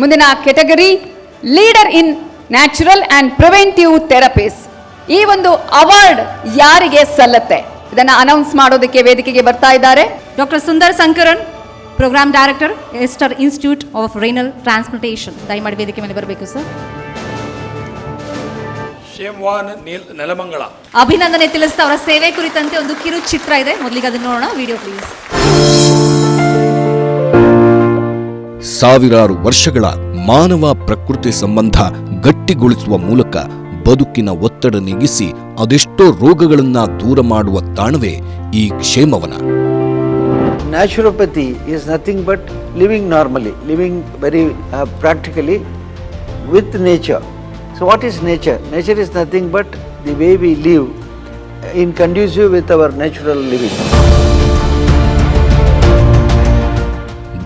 ಮುಂದಿನ category leader in natural and preventive therapies. ಈ ಒಂದು ಅವಾರ್ಡ್ ಯಾರಿಗೆ ಸಲ್ಲತ್ತೆ ಇದನ್ನ ಅನೌನ್ಸ್ ಮಾಡೋದಕ್ಕೆ ವೇದಿಕೆಗೆ ಬರ್ತಾ ಇದ್ದಾರೆ doctor Sundar Sankaran, program director, Aster institute of renal transplantation. ದಯಮಾಡಿ ವೇದಿಕೆ ಮೇಲೆ ಬರಬೇಕು ಸರ್. ನೆಲಮಂಗಲ ಅಭಿನಂದನೆ ತಿಳಿಸ್ತಾ ಅವರ ಸೇವೆ ಕುರಿತಂತೆ ಒಂದು ಕಿರು ಚಿತ್ರ ಇದೆ, ಮೊದಲಿಗೆ ಅದನ್ನು ನೋಡೋಣ. Video please. ಸಾವಿರಾರು ವರ್ಷಗಳ ಮಾನವ ಪ್ರಕೃತಿ ಸಂಬಂಧ ಗಟ್ಟಿಗೊಳಿಸುವ ಮೂಲಕ ಬದುಕಿನ ಒತ್ತಡ ನೀಗಿಸಿ ಅದೆಷ್ಟೋ ರೋಗಗಳನ್ನ ದೂರ ಮಾಡುವ ತಾಣವೇ ಈ ಕ್ಷೇಮವನ. Naturopathy is nothing but living normally, living very practically with nature. So what is nature? Nature is nothing but the way we live in conducive with our natural living.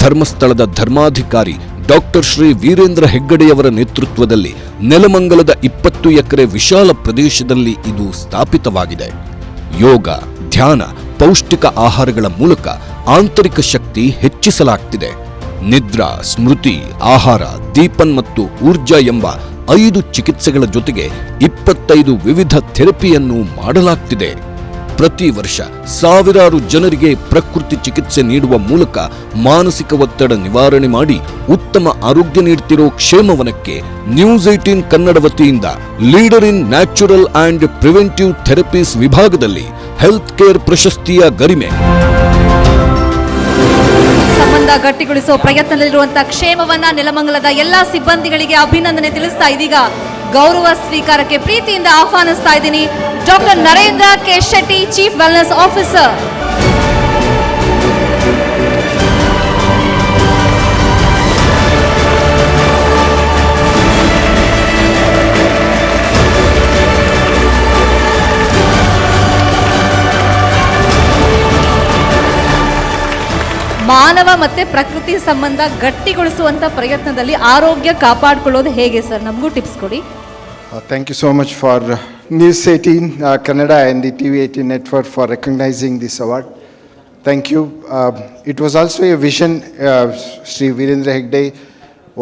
ಧರ್ಮಸ್ಥಳದ ಧರ್ಮಾಧಿಕಾರಿ ಡಾಕ್ಟರ್ ಶ್ರೀ ವೀರೇಂದ್ರ ಹೆಗ್ಗಡೆಯವರ ನೇತೃತ್ವದಲ್ಲಿ ನೆಲಮಂಗಲದ 20 ಎಕರೆ ವಿಶಾಲ ಪ್ರದೇಶದಲ್ಲಿ ಇದು ಸ್ಥಾಪಿತವಾಗಿದೆ. ಯೋಗ, ಧ್ಯಾನ, ಪೌಷ್ಟಿಕ ಆಹಾರಗಳ ಮೂಲಕ ಆಂತರಿಕ ಶಕ್ತಿ ಹೆಚ್ಚಿಸಲಾಗ್ತಿದೆ. ನಿದ್ರಾ, ಸ್ಮೃತಿ, ಆಹಾರ, ದೀಪನ್ ಮತ್ತು ಊರ್ಜಾ ಎಂಬ 5 ಚಿಕಿತ್ಸೆಗಳ ಜೊತೆಗೆ 25 ವಿವಿಧ ಥೆರಪಿಯನ್ನು ಮಾಡಲಾಗ್ತಿದೆ. ಪ್ರತಿ ವರ್ಷ ಸಾವಿರಾರು ಜನರಿಗೆ ಪ್ರಕೃತಿ ಚಿಕಿತ್ಸೆ ನೀಡುವ ಮೂಲಕ ಮಾನಸಿಕ ಒತ್ತಡ ನಿವಾರಣೆ ಮಾಡಿ ಉತ್ತಮ ಆರೋಗ್ಯ ನೀಡುತ್ತಿರೋ ಕ್ಷೇಮವನಕ್ಕೆ ನ್ಯೂಸ್ 18 ಕನ್ನಡ ವತಿಯಿಂದ leader in natural and preventive therapies ವಿಭಾಗದಲ್ಲಿ ಹೆಲ್ತ್ ಕೇರ್ ಪ್ರಶಸ್ತಿಯ ಗರಿಮೆ. ಸಂಬಂಧ ಗಟ್ಟಿಗೊಳಿಸುವ ಪ್ರಯತ್ನದಲ್ಲಿರುವಂತಹ ಕ್ಷೇಮವನ್ನ ನೆಲಮಂಗಲದ ಎಲ್ಲಾ ಸಿಬ್ಬಂದಿಗಳಿಗೆ ಅಭಿನಂದನೆ ತಿಳಿಸ್ತಾ ಇದೀಗ ಗೌರವ ಸ್ವೀಕಾರಕ್ಕೆ ಪ್ರೀತಿಯಿಂದ ಆಹ್ವಾನಿಸ್ತಾ ಇದ್ದೀನಿ doctor Narendra K Shetty, chief wellness officer. ಮಾನವ ಮತ್ತೆ ಪ್ರಕೃತಿ ಸಂಬಂಧ ಗಟ್ಟಿಗೊಳಿಸುವಂತ ಪ್ರಯತ್ನದಲ್ಲಿ ಆರೋಗ್ಯ ಕಾಪಾಡಿಕೊಳ್ಳೋದು ಹೇಗೆ ಸರ್? ನಮಗೂ ಟಿಪ್ಸ್ ಕೊಡಿ. Thank you so much for News 18 Kannada and the TV 18 network for recognizing this award. Thank you. It was also a vision, Sri Virendra Hegde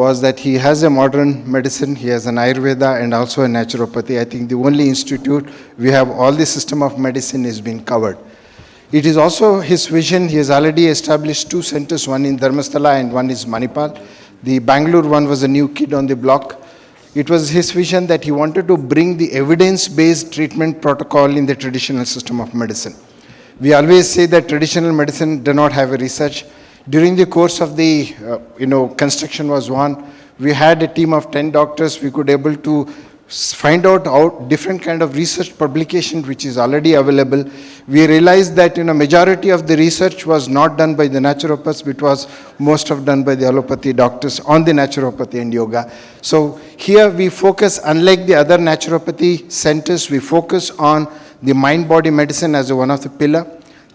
was that he has a modern medicine, he has an Ayurveda and also a naturopathy. I think the only institute we have all the system of medicine is being covered. It is also his vision. He has already established 2 centers, one in Dharmasthala and one is Manipal. The Bangalore one was a new kid on the block. It was his vision that he wanted to bring the evidence-based treatment protocol in the traditional system of medicine. We always say that traditional medicine does not have a research. During the course of the construction was one, we had a team of 10 doctors. We could able to find out different kind of research publication which is already available. We realized that majority of the research was not done by the naturopaths, it was most of done by the allopathy doctors on the naturopathy and yoga. So here we focus, unlike the other naturopathy centers, we focus on the mind-body medicine as one of the pillar,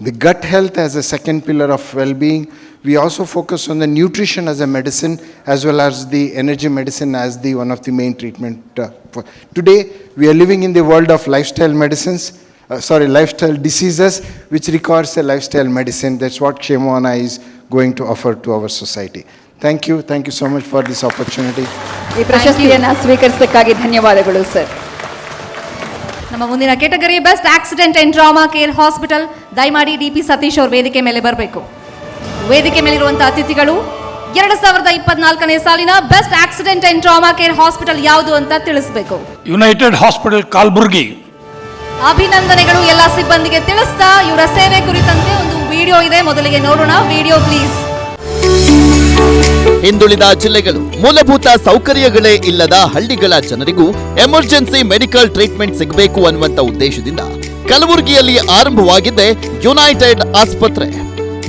the gut health as a second pillar of well-being. We also focus on the nutrition as a medicine as well as the energy medicine as the one of the main treatment. Today we are living in the world of lifestyle medicines, lifestyle diseases which requires a lifestyle medicine. That's what Kshemovana is going to offer to our society. Thank you so much for this opportunity. ಈ ಪ್ರಶಸ್ತಿಯನ್ನು ಸ್ವೀಕರಿಸಿದ್ದಕ್ಕಾಗಿ ಧನ್ಯವಾದಗಳು sir. ನಮ್ಮ ಮುಂದಿನ category best accident and trauma care hospital. ದಯಮಾಡಿ DP Satish ಅವರು ವೇದಿಕೆ ಮೇಲೆ ಬರಬೇಕು. ವೇದಿಕೆ ಮೇಲಿರುವಂತಹ ಅತಿಥಿಗಳು 2024ನೇ ಸಾಲಿನ best accident and trauma care hospital ಯಾವುದು ಅಂತ ತಿಳಿಸಬೇಕು. United hospital Kalaburagi. ಅಭಿನಂದನೆಗಳು ಎಲ್ಲ ಸಿಬ್ಬಂದಿಗೆ ತಿಳಿಸ್ತಾ ಇವರ ಸೇವೆ ಕುರಿತಂತೆ ಒಂದು ವಿಡಿಯೋ ಇದೆ, ಮೊದಲಿಗೆ ನೋಡೋಣ. Video please. ಹಿಂದುಳಿದ ಜಿಲ್ಲೆಗಳು, ಮೂಲಭೂತ ಸೌಕರ್ಯಗಳೇ ಇಲ್ಲದ ಹಳ್ಳಿಗಳ ಜನರಿಗೂ ಎಮರ್ಜೆನ್ಸಿ ಮೆಡಿಕಲ್ ಟ್ರೀಟ್ಮೆಂಟ್ ಸಿಗಬೇಕು ಅನ್ನುವಂತ ಉದ್ದೇಶದಿಂದ ಕಲಬುರಗಿಯಲ್ಲಿ ಆರಂಭವಾಗಿದ್ದೆ ಯುನೈಟೆಡ್ ಆಸ್ಪತ್ರೆ.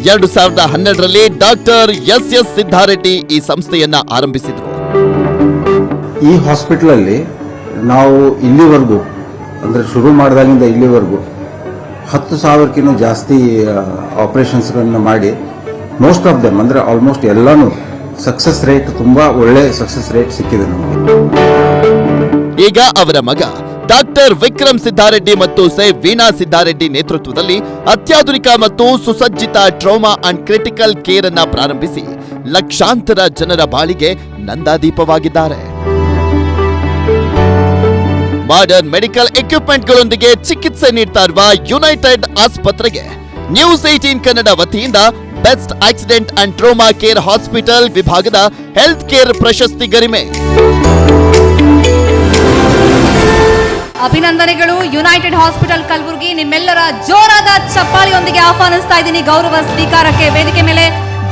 2012ರಲ್ಲಿ ಡಾಕ್ಟರ್ SS ಸಿದ್ಧಾರೆಡ್ಡಿ ಈ ಸಂಸ್ಥೆಯನ್ನ ಆರಂಭಿಸಿದ್ರು. ಈ ಹಾಸ್ಪಿಟಲ್ ಅಲ್ಲಿ ನಾವು ಇಲ್ಲಿವರೆಗೂ ಅಂದ್ರೆ ಶುರು ಮಾಡಿದಾಗಿಂದ ಇಲ್ಲಿವರೆಗೂ 10,000ಕ್ಕಿಂತ ಜಾಸ್ತಿ ಆಪರೇಷನ್ಸ್ಗಳನ್ನ ಮಾಡಿ ಮೋಸ್ಟ್ ಆಫ್ ದೆಮ್ ಅಂದ್ರೆ ಆಲ್ಮೋಸ್ಟ್ ಎಲ್ಲಾನು ಸಕ್ಸಸ್ ರೇಟ್, ತುಂಬಾ ಒಳ್ಳೆ ಸಕ್ಸಸ್ ರೇಟ್ ಸಿಕ್ಕಿದೆ ನಮಗೆ. ಈಗ ಅವರ ಮಗ ಡಾಕ್ಟರ್ ವಿಕ್ರಮ್ ಸಿದ್ದಾರೆಡ್ಡಿ ಮತ್ತು ಸೆ ವೀಣಾ ಸಿದ್ದಾರೆಡ್ಡಿ ನೇತೃತ್ವದಲ್ಲಿ ಅತ್ಯಾಧುನಿಕ ಮತ್ತು ಸುಸಜ್ಜಿತ ಟ್ರಾಮಾ ಅಂಡ್ ಕ್ರಿಟಿಕಲ್ ಕೇರ್ ಅನ್ನ ಪ್ರಾರಂಭಿಸಿ ಲಕ್ಷಾಂತರ ಜನರ ಬಾಳಿಗೆ ನಂದಾದೀಪವಾಗಿದ್ದಾರೆ. ಮಾಡರ್ನ್ ಮೆಡಿಕಲ್ ಎಕ್ವಿಪ್ಮೆಂಟ್ಗಳೊಂದಿಗೆ ಚಿಕಿತ್ಸೆ ನೀಡ್ತಾ ಇರುವ ಯುನೈಟೆಡ್ ಆಸ್ಪತ್ರೆಗೆ ನ್ಯೂಸ್ 18 ಕನ್ನಡ ವತಿಯಿಂದ best accident and trauma care hospital ವಿಭಾಗದ ಹೆಲ್ತ್ ಕೇರ್ ಪ್ರಶಸ್ತಿ ಗರಿಮೆ. ಅಭಿನಂದನೆಗಳು ಯುನೈಟೆಡ್ ಹಾಸ್ಪಿಟಲ್ ಕಲಬುರಗಿ. ನಿಮ್ಮೆಲ್ಲರ ಜೋರಾದ ಚಪ್ಪಾಳಿಯೊಂದಿಗೆ ಆಹ್ವಾನಿಸ್ತಾ ಇದ್ದೀನಿ ಗೌರವ ಸ್ವೀಕಾರಕ್ಕೆ. ವೇದಿಕೆ ಮೇಲೆ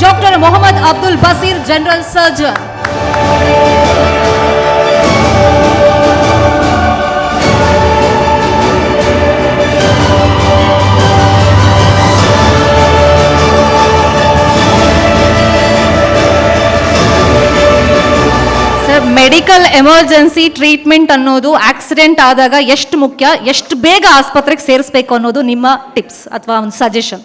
doctor Mohammed Abdul Basheer, general surgeon. Medical emergency treatment ಅನ್ನೋದು ಆಕ್ಸಿಡೆಂಟ್ ಆದಾಗ ಎಷ್ಟು ಮುಖ್ಯ, ಎಷ್ಟು ಬೇಗ ಆಸ್ಪತ್ರೆಗೆ ಸೇರಿಸಬೇಕು ಅನ್ನೋದು ನಿಮ್ಮ ಟಿಪ್ಸ್ ಅಥವಾ ಒಂದು suggestion?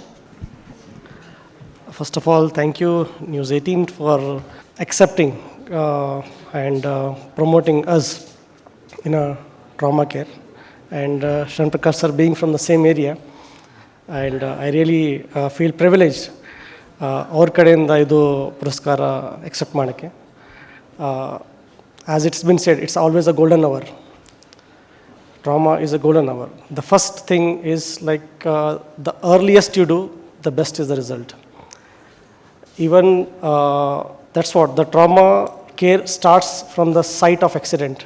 First of all, thank you News 18 for accepting and promoting us in a trauma care, and Sharan Prakash sir being from the same area, and I really feel privileged ಅವ್ರ ಕಡೆಯಿಂದ ಇದು ಪುರಸ್ಕಾರ accept ಮಾಡೋಕ್ಕೆ. As it's been said, it's always a golden hour. Trauma is a golden hour. The first thing is like the earliest you do, the best is the result. Even that's what the trauma care starts from the site of accident,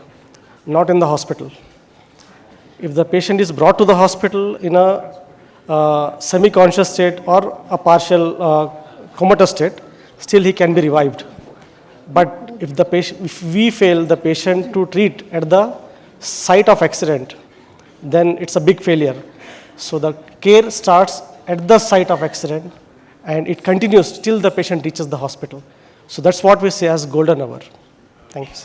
not in the hospital. If the patient is brought to the hospital in a semi-conscious state or a partial comatose state, still he can be revived. But if we fail the patient to treat at the site of accident, then it's a big failure. So the care starts at the site of accident and it continues till the patient reaches the hospital. So that's what we say as golden hour. Thanks.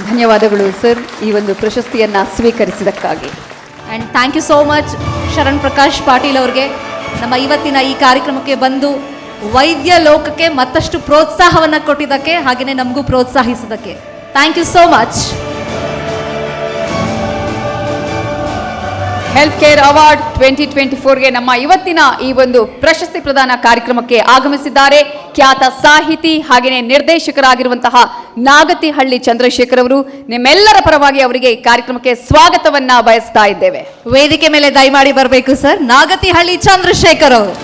ಧನ್ಯವಾದಗಳು sir ಈ ಒಂದು ಪ್ರಶಸ್ತಿಯನ್ನ ಸ್ವೀಕರಿಸಿದ್ದಕ್ಕಾಗಿ. And thank you so much Sharan Prakash Patil ಅವ್ರಿಗೆ ನಮ್ಮ ಇವತ್ತಿನ ಈ ಕಾರ್ಯಕ್ರಮಕ್ಕೆ ಬಂದು ವೈದ್ಯ ಲೋಕಕ್ಕೆ ಮತ್ತಷ್ಟು ಪ್ರೋತ್ಸಾಹವನ್ನು ಕೊಟ್ಟಿದ್ದಕ್ಕೆ, ಹಾಗೆಯೇ ನಮಗೂ ಪ್ರೋತ್ಸಾಹಿಸಿದ್ದಕ್ಕೆ thank you so much. Health care award 2024ಗೆ ನಮ್ಮ ಇವತ್ತಿನ ಈ ಒಂದು ಪ್ರಶಸ್ತಿ ಪ್ರದಾನ ಕಾರ್ಯಕ್ರಮಕ್ಕೆ ಆಗಮಿಸಿದ್ದಾರೆ ಖ್ಯಾತ ಸಾಹಿತಿ ಹಾಗೆಯೇ ನಿರ್ದೇಶಕರಾಗಿರುವಂತಹ ನಾಗತಿಹಳ್ಳಿ ಚಂದ್ರಶೇಖರ್ ಅವರು. ನಿಮ್ಮೆಲ್ಲರ ಪರವಾಗಿ ಅವರಿಗೆ ಈ ಕಾರ್ಯಕ್ರಮಕ್ಕೆ ಸ್ವಾಗತವನ್ನ ಬಯಸ್ತಾ ಇದ್ದೇವೆ. ವೇದಿಕೆ ಮೇಲೆ ದಯಮಾಡಿ ಬರಬೇಕು ಸರ್, ನಾಗತಿಹಳ್ಳಿ ಚಂದ್ರಶೇಖರ್ ಅವರು.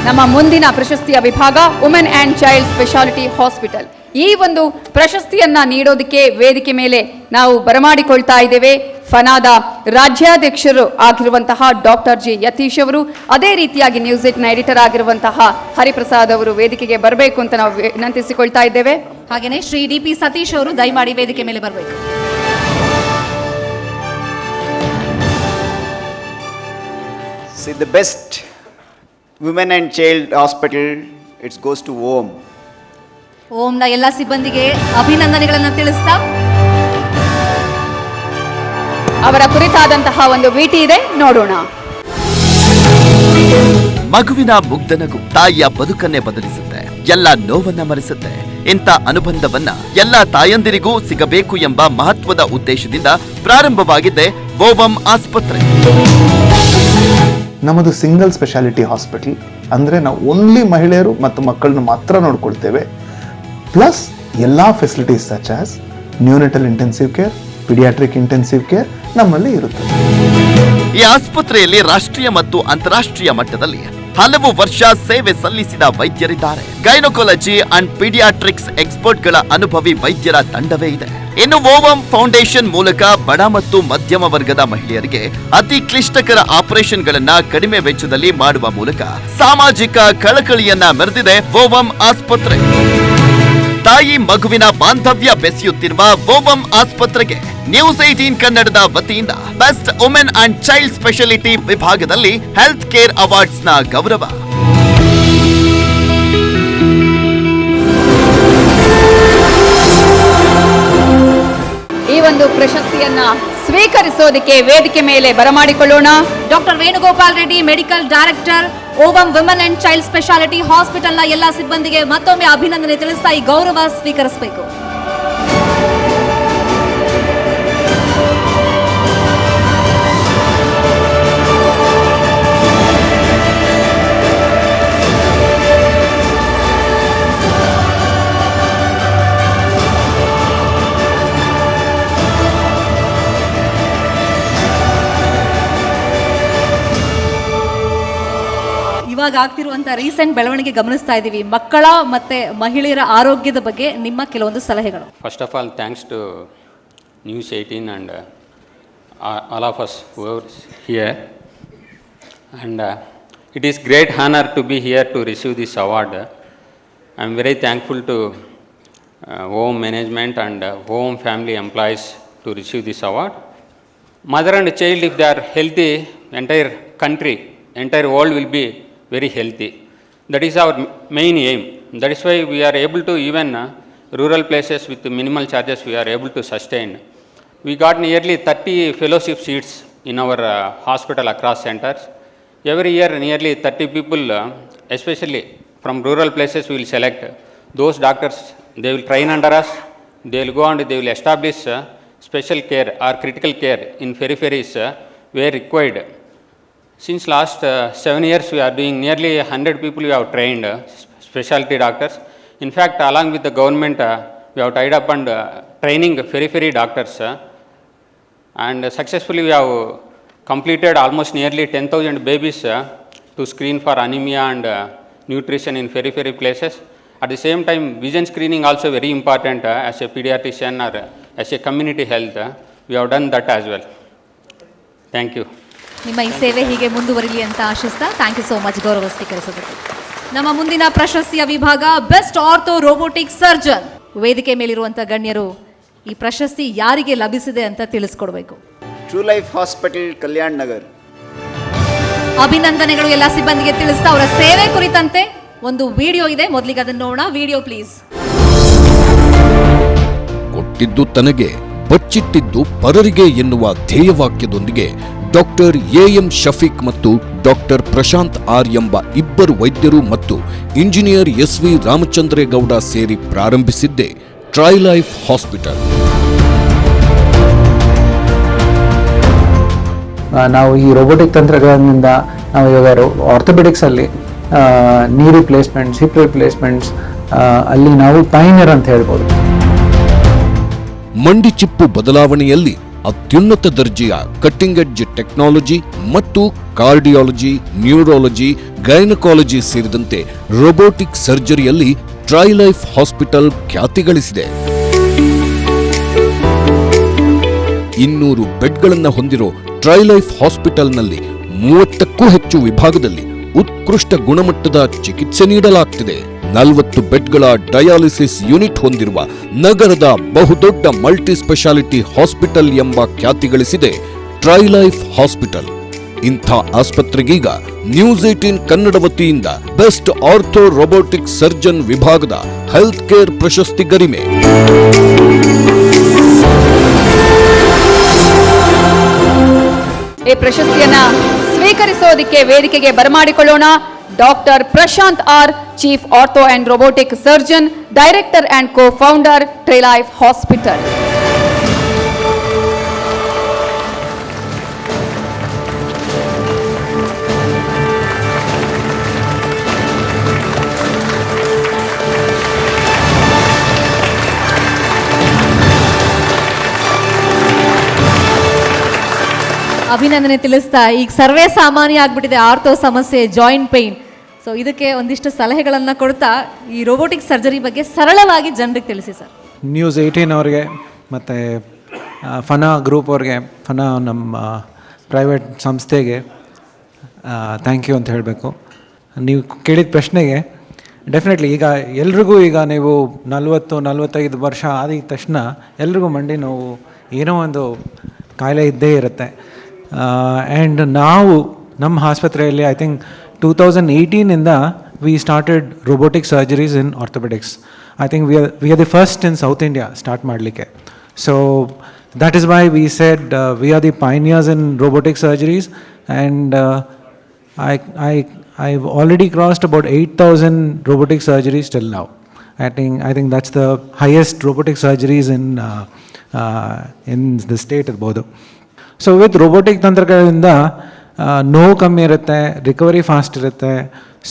ನಮ್ಮ ಮುಂದಿನ ಪ್ರಶಸ್ತಿಯ ವಿಭಾಗ women and child speciality hospital. ಈ ಒಂದು ಪ್ರಶಸ್ತಿಯನ್ನ ನೀಡೋದಕ್ಕೆ ವೇದಿಕೆ ಮೇಲೆ ನಾವು ಬರಮಾಡಿಕೊಳ್ತಾ ಇದ್ದೇವೆ ಫನಾದ ರಾಜ್ಯಾಧ್ಯಕ್ಷರು ಆಗಿರುವಂತಹ ಡಾಕ್ಟರ್ ಜಿ ಯತೀಶ್ ಅವರು, ಅದೇ ರೀತಿಯಾಗಿ ನ್ಯೂಸ್ 8ನ ಎಡಿಟರ್ ಆಗಿರುವಂತಹ ಹರಿಪ್ರಸಾದ್ ಅವರು ವೇದಿಕೆಗೆ ಬರಬೇಕು ಅಂತ ನಾವು ವಿನಂತಿಸಿಕೊಳ್ತಾ ಇದ್ದೇವೆ. ಹಾಗೆಯೇ ಶ್ರೀ ಡಿ ಪಿ ಸತೀಶ್ ಅವರು ದಯಮಾಡಿ ವೇದಿಕೆ ಮೇಲೆ ಬರಬೇಕು. See, the best women and child hospital, it goes to OM. ಓಂನ ಎಲ್ಲ ಸಿಬ್ಬಂದಿಗೆ ಅಭಿನಂದನೆಗಳನ್ನು ತಿಳಿಸ್ತಾ ಅವರ ಕುರಿತಾದಂತಹ ಒಂದು ವಿಟಿ ಇದೆ, ನೋಡೋಣ. ಮಗುವಿನ ಮುಗ್ಧ ನಗು ತಾಯಿಯ ಬದುಕನ್ನೇ ಬದಲಿಸುತ್ತೆ, ಎಲ್ಲ ನೋವನ್ನ ಮರೆಸುತ್ತೆ. ಇಂಥ ಅನುಬಂಧವನ್ನ ಎಲ್ಲ ತಾಯಂದಿರಿಗೂ ಸಿಗಬೇಕು ಎಂಬ ಮಹತ್ವದ ಉದ್ದೇಶದಿಂದ ಪ್ರಾರಂಭವಾಗಿದ್ದೆ ಓವಂ ಆಸ್ಪತ್ರೆ. ನಮ್ಮದು ಸಿಂಗಲ್ ಸ್ಪೆಷಾಲಿಟಿ ಹಾಸ್ಪಿಟಲ್, ಅಂದರೆ ನಾವು ಓನ್ಲಿ ಮಹಿಳೆಯರು ಮತ್ತು ಮಕ್ಕಳನ್ನು ಮಾತ್ರ ನೋಡ್ಕೊಳ್ತೇವೆ. ಪ್ಲಸ್ ಎಲ್ಲ facilities such as neonatal intensive care, paediatric intensive care ನಮ್ಮಲ್ಲಿ ಇರುತ್ತೆ. ಈ ಆಸ್ಪತ್ರೆಯಲ್ಲಿ ರಾಷ್ಟ್ರೀಯ ಮತ್ತು ಅಂತಾರಾಷ್ಟ್ರೀಯ ಮಟ್ಟದಲ್ಲಿ ಹಲವು ವರ್ಷ ಸೇವೆ ಸಲ್ಲಿಸಿದ ವೈದ್ಯರಿದ್ದಾರೆ. ಗೈನೋಕಾಲಜಿ ಅಂಡ್ ಪೀಡಿಯಾಟ್ರಿಕ್ಸ್ ಎಕ್ಸ್ಪರ್ಟ್ಗಳ ಅನುಭವಿ ವೈದ್ಯರ ತಂಡವೇ ಇದೆ. ಇನ್ನು ಓವಂ ಫೌಂಡೇಶನ್ ಮೂಲಕ ಬಡ ಮತ್ತು ಮಧ್ಯಮ ವರ್ಗದ ಮಹಿಳೆಯರಿಗೆ ಅತಿ ಕ್ಲಿಷ್ಟಕರ ಆಪರೇಷನ್ಗಳನ್ನ ಕಡಿಮೆ ವೆಚ್ಚದಲ್ಲಿ ಮಾಡುವ ಮೂಲಕ ಸಾಮಾಜಿಕ ಕಳಕಳಿಯನ್ನ ಮೆರೆದಿದೆ ಓವಂ ಆಸ್ಪತ್ರೆ. ತಾಯಿ ಮಗುವಿನ ಬಾಂಧವ್ಯ ಬೆಸೆಯುತ್ತಿರುವ ಓವಂ ಆಸ್ಪತ್ರೆಗೆ ನ್ಯೂಸ್ 18 ಕನ್ನಡದ ವತಿಯಿಂದ best women and child specialty ವಿಭಾಗದಲ್ಲಿ ಹೆಲ್ತ್ ಕೇರ್ ಅವಾರ್ಡ್ಸ್ ನ ಗೌರವ. ಈ ಒಂದು ಪ್ರಶಸ್ತಿಯನ್ನ ಸ್ವೀಕರಿಸೋದಕ್ಕೆ ವೇದಿಕೆ ಮೇಲೆ ಬರಮಾಡಿಕೊಳ್ಳೋಣ doctor Venugopal Reddy, medical director, Ovum women and child specialty ಹಾಸ್ಪಿಟಲ್ನ ಎಲ್ಲ ಸಿಬ್ಬಂದಿಗೆ ಮತ್ತೊಮ್ಮೆ ಅಭಿನಂದನೆ ತಿಳಿಸ್ತಾ ಈ ಗೌರವ ಸ್ವೀಕರಿಸಬೇಕು. ಇವಾಗ ಆಗ್ತಿರುವಂತ ರೀಸೆಂಟ್ ಬೆಳವಣಿಗೆ ಗಮನಿಸ್ತಾ ಇದ್ದೀವಿ. ಮಕ್ಕಳ ಮತ್ತೆ ಮಹಿಳೆಯರ ಆರೋಗ್ಯದ ಬಗ್ಗೆ ನಿಮ್ಮ ಕೆಲವೊಂದು ಸಲಹೆಗಳು. First of all, thanks to News 18 and all of us who are here. And it is great honor to be here to receive this award. I am very thankful to home management and home family employees to receive this award. Mother and child, if they are healthy, entire country, entire world will be very healthy. That is our main aim. That is why we are able to even rural places with minimal charges we are able to sustain. We got nearly 30 fellowship seats in our hospital across centers. Every year nearly 30 people, especially from rural places, we will select. Those doctors, they will train under us. They will go and they will establish special care or critical care in peripheries where required. Since last 7 years, we are doing nearly 100 people we have trained, specialty doctors. In fact, along with the government, we have tied up and training periphery doctors. And successfully, we have completed almost nearly 10,000 babies to screen for anemia and nutrition in periphery places. At the same time, vision screening also very important as a pediatrician or as a community health. We have done that as well. Thank you. ನಿಮ್ಮ ಈ ಸೇವೆ ಹೀಗೆ ಮುಂದುವರಿಲಿ ಅಂತ ಆಶಿಸ್ತಾ thank you so much ಗೌರವ ಸ್ವೀಕರಿಸೋದಕ್ಕೆ. ನಮ್ಮ ಮುಂದಿನ ಪ್ರಶಸ್ತಿಯ ವಿಭಾಗ ಬೆಸ್ಟ್ ಆರ್ಥೋ ರೋಬೋಟಿಕ್ ಸರ್ಜನ್. ವೇದಿಕೆ ಮೇಲಿರುವಂಥ ಗಣ್ಯರು ಈ ಪ್ರಶಸ್ತಿ ಯಾರಿಗೆ ಲಭಿಸಿದೆ ಅಂತ ತಿಳಿಸ್ಕೊಡ್ಬೇಕು. True life hospital Kalyan Nagar. ಅಭಿನಂದನೆಗಳು ಎಲ್ಲ ಸಿಬ್ಬಂದಿಗೆ ತಿಳಿಸ್ತಾ ಅವರ ಸೇವೆ ಕುರಿತಂತೆ ಒಂದು ವಿಡಿಯೋ ಇದೆ, ಮೊದಲಿಗೆ ಅದನ್ನು ನೋಡೋಣ. Video please. ಕೊಟ್ಟಿದ್ದು ತನಗೆ ಬಚ್ಚಿಟ್ಟಿದ್ದು ಪರರಿಗೆ ಎನ್ನುವ ಧ್ಯೇಯವಾಕ್ಯದೊಂದಿಗೆ ಡಾಕ್ಟರ್ ಎಎಂ ಶಫೀಕ್ ಮತ್ತು ಡಾಕ್ಟರ್ ಪ್ರಶಾಂತ್ ಆರ್ ಎಂಬ ಇಬ್ಬರು ವೈದ್ಯರು ಮತ್ತು ಇಂಜಿನಿಯರ್ ಎಸ್ವಿ ರಾಮಚಂದ್ರೇಗೌಡ ಸೇರಿ ಪ್ರಾರಂಭಿಸಿದ್ದೇ ಟ್ರೈಲೈಫ್ ಹಾಸ್ಪಿಟಲ್. ನಾವು ಈ ರೋಬೋಟಿಕ್ ತಂತ್ರಜ್ಞಾನದಿಂದ ನಾವು ಇವಾಗ ಆರ್ಥೋಪೆಡಿಕ್ಸ್ ಅಲ್ಲಿ ನೀ ರಿಪ್ಲೇಸ್ಮೆಂಟ್ಸ್, ಹಿಪ್ ರಿಪ್ಲೇಸ್ಮೆಂಟ್ಸ್ ಅಲ್ಲಿ ನಾವು ಪೈನಿಯರ್ ಅಂತ ಹೇಳ್ಬೋದು. ಮಂಡಿ ಚಿಪ್ಪು ಬದಲಾವಣೆಯಲ್ಲಿ ಅತ್ಯುನ್ನತ ದರ್ಜೆಯ ಕಟ್ಟಿಂಗ್ ಎಡ್ಜ್ ಟೆಕ್ನಾಲಜಿ ಮತ್ತು ಕಾರ್ಡಿಯಾಲಜಿ, ನ್ಯೂರಾಲಜಿ, ಗೈನಕಾಲಜಿ ಸೇರಿದಂತೆ ರೋಬೋಟಿಕ್ ಸರ್ಜರಿಯಲ್ಲಿ ಟ್ರೈಲೈಫ್ ಹಾಸ್ಪಿಟಲ್ ಖ್ಯಾತಿ ಗಳಿಸಿದೆ. 200 ಬೆಡ್ಗಳನ್ನು ಹೊಂದಿರೋ ಟ್ರೈಲೈಫ್ ಹಾಸ್ಪಿಟಲ್ನಲ್ಲಿ 30ಕ್ಕೂ ಹೆಚ್ಚು ವಿಭಾಗದಲ್ಲಿ ಉತ್ಕೃಷ್ಟ ಗುಣಮಟ್ಟದ ಚಿಕಿತ್ಸೆ ನೀಡಲಾಗ್ತಿದೆ. 40 ಬೆಡ್ಗಳ ಡಯಾಲಿಸಿಸ್ ಯೂನಿಟ್ ಹೊಂದಿರುವ ನಗರದ ಬಹುದೊಡ್ಡ ಮಲ್ಟಿ ಸ್ಪೆಷಾಲಿಟಿ ಹಾಸ್ಪಿಟಲ್ ಎಂಬ ಖ್ಯಾತಿ ಗಳಿಸಿದೆ ಟ್ರೈಲೈಫ್ ಹಾಸ್ಪಿಟಲ್. ಇಂಥ ಆಸ್ಪತ್ರೆಗೀಗ ನ್ಯೂಸ್ 18 ಕನ್ನಡ ವತಿಯಿಂದ ಬೆಸ್ಟ್ ಆರ್ಥೋ ರೋಬೋಟಿಕ್ ಸರ್ಜನ್ ವಿಭಾಗದ ಹೆಲ್ತ್ ಕೇರ್ ಪ್ರಶಸ್ತಿ ಗರಿಮೆ. ಈ ಪ್ರಶಸ್ತಿಯನ್ನ ಸ್ವೀಕರಿಸೋದಕ್ಕೆ ವೇದಿಕೆಗೆ ಬರಮಾಡಿಕೊಳ್ಳೋಣ doctor Prashanth R, chief ortho and robotic surgeon, director and co-founder, Trilife hospital. ಅಭಿನಂದನೆ ತಿಳಿಸ್ತಾ ಈಗ ಸರ್ವೇ ಸಾಮಾನ್ಯ ಆಗ್ಬಿಟ್ಟಿದೆ ಆರ್ಥೋ ಸಮಸ್ಯೆ, ಜಾಯಿಂಟ್ ಪೇನ್. ಸೊ ಇದಕ್ಕೆ ಒಂದಿಷ್ಟು ಸಲಹೆಗಳನ್ನು ಕೊಡ್ತಾ ಈ ರೋಬೋಟಿಕ್ ಸರ್ಜರಿ ಬಗ್ಗೆ ಸರಳವಾಗಿ ಜನರಿಗೆ ತಿಳಿಸಿ ಸರ್. ನ್ಯೂಸ್ 18 ಅವ್ರಿಗೆ ಮತ್ತು ಫನಾ ಗ್ರೂಪ್ ಅವ್ರಿಗೆ, ಫನಾ ನಮ್ಮ ಪ್ರೈವೇಟ್ ಸಂಸ್ಥೆಗೆ ಥ್ಯಾಂಕ್ ಯು ಅಂತ ಹೇಳಬೇಕು. ನೀವು ಕೇಳಿದ ಪ್ರಶ್ನೆಗೆ ಡೆಫಿನೆಟ್ಲಿ ಈಗ ಎಲ್ರಿಗೂ ಈಗ ನೀವು 40-45 ವರ್ಷ ಆದ ತಕ್ಷಣ ಎಲ್ರಿಗೂ ಮಂಡಿ ನೋವು ಏನೋ ಒಂದು ಕಾಯಿಲೆ ಇದ್ದೇ ಇರುತ್ತೆ. ಆ್ಯಂಡ್ ನಾವು ನಮ್ಮ ಆಸ್ಪತ್ರೆಯಲ್ಲಿ ಐ ಥಿಂಕ್ 2018ಇಂದ we started robotic surgeries in orthopaedics. I think we are the first in south India start ಮಾಡಲಿಕ್ಕೆ. So that is why we said we are the pioneers in robotic surgeries, and I've already crossed about 8,000 robotic surgeries till now. I think that's the highest robotic surgeries in the state ಇರ್ಬೋದು. So with robotic ತಂತ್ರಗಳಿಂದ ನೋವು ಕಮ್ಮಿ ಇರುತ್ತೆ, recovery fast ಇರುತ್ತೆ.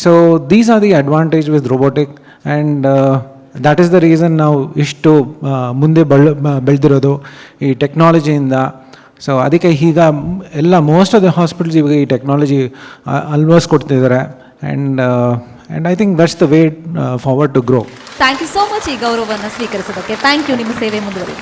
So these are the advantage with robotic, and that is the reason ನಾವು ಇಷ್ಟು ಮುಂದೆ ಬೆಳೆದಿರೋದು ಈ ಟೆಕ್ನಾಲಜಿಯಿಂದ. So ಅದಕ್ಕೆ ಈಗ ಎಲ್ಲ ಮೋಸ್ಟ್ ಆಫ್ ದ ಹಾಸ್ಪಿಟಲ್ಸ್ ಇವಾಗ ಈ ಟೆಕ್ನಾಲಜಿ ಅಳವಡಿಸ್ಕೊಡ್ತಿದ್ದಾರೆ, and I think that's the way forward to grow. Thank you so much ಈ ಗೌರವವನ್ನು ಸ್ವೀಕರಿಸೋದಕ್ಕೆ. Thank you. ನಿಮ್ಮ ಸೇವೆ ಮುಂದುವರಿ.